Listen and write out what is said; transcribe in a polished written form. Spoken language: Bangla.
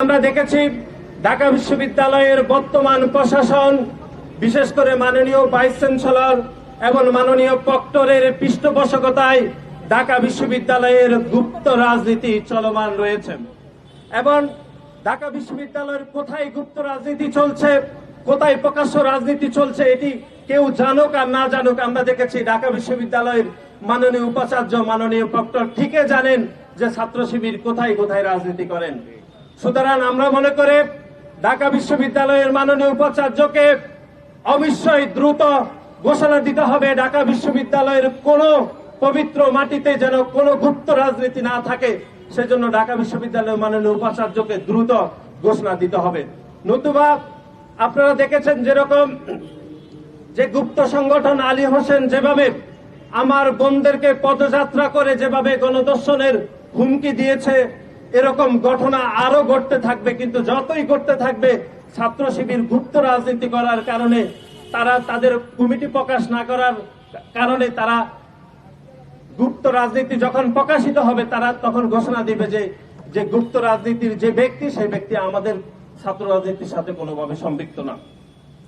আমরা দেখেছি ঢাকা বিশ্ববিদ্যালয়ের বর্তমান প্রশাসন, বিশেষ করে মাননীয় ভাইস চ্যান্সেলর এবং মাননীয় প্রক্টরের পৃষ্ঠপোষকতায় ঢাকা বিশ্ববিদ্যালয়ের গুপ্ত রাজনীতি চলমান রয়েছে। এবং ঢাকা বিশ্ববিদ্যালয়ের কোথায় গুপ্ত রাজনীতি চলছে, কোথায় প্রকাশ্য রাজনীতি চলছে, এটি কেউ জানুক আর না জানুক, আমরা দেখেছি ঢাকা বিশ্ববিদ্যালয়ের মাননীয় উপাচার্য, মাননীয় প্রক্টর ঠিকই জানেন যে ছাত্র শিবির কোথায় কোথায় রাজনীতি করেন। সুতরাং আমরা মনে করে ঢাকা বিশ্ববিদ্যালয়ের মাননীয় উপাচার্যকে অবশ্যই দ্রুত ঘোষণা দিতে হবে ঢাকা বিশ্ববিদ্যালয়ের কোন পবিত্র মাটিতে যেন কোনো গুপ্ত রাজনীতি না থাকে, সেজন্য ঢাকা বিশ্ববিদ্যালয়ের মাননীয় উপাচার্যকে দ্রুত ঘোষণা দিতে হবে। নতুবা আপনারা দেখেছেন যেরকম যে গুপ্ত সংগঠন আলী হোসেন যেভাবে আমার বোনদেরকে পদযাত্রা করে যেভাবে গণধর্ষণের হুমকি দিয়েছে, এরকম ঘটনা আরো ঘটতে থাকবে। কিন্তু যতই ঘটতে থাকবে, ছাত্র শিবির গুপ্ত রাজনীতি করার কারণে, তারা তাদের কমিটি প্রকাশ না করার কারণে, তারা গুপ্ত রাজনীতি যখন প্রকাশিত হবে তারা তখন ঘোষণা দিবে যে গুপ্ত রাজনীতির যে ব্যক্তি, সেই ব্যক্তি আমাদের ছাত্র রাজনীতির সাথে কোনোভাবে সম্পৃক্ত না।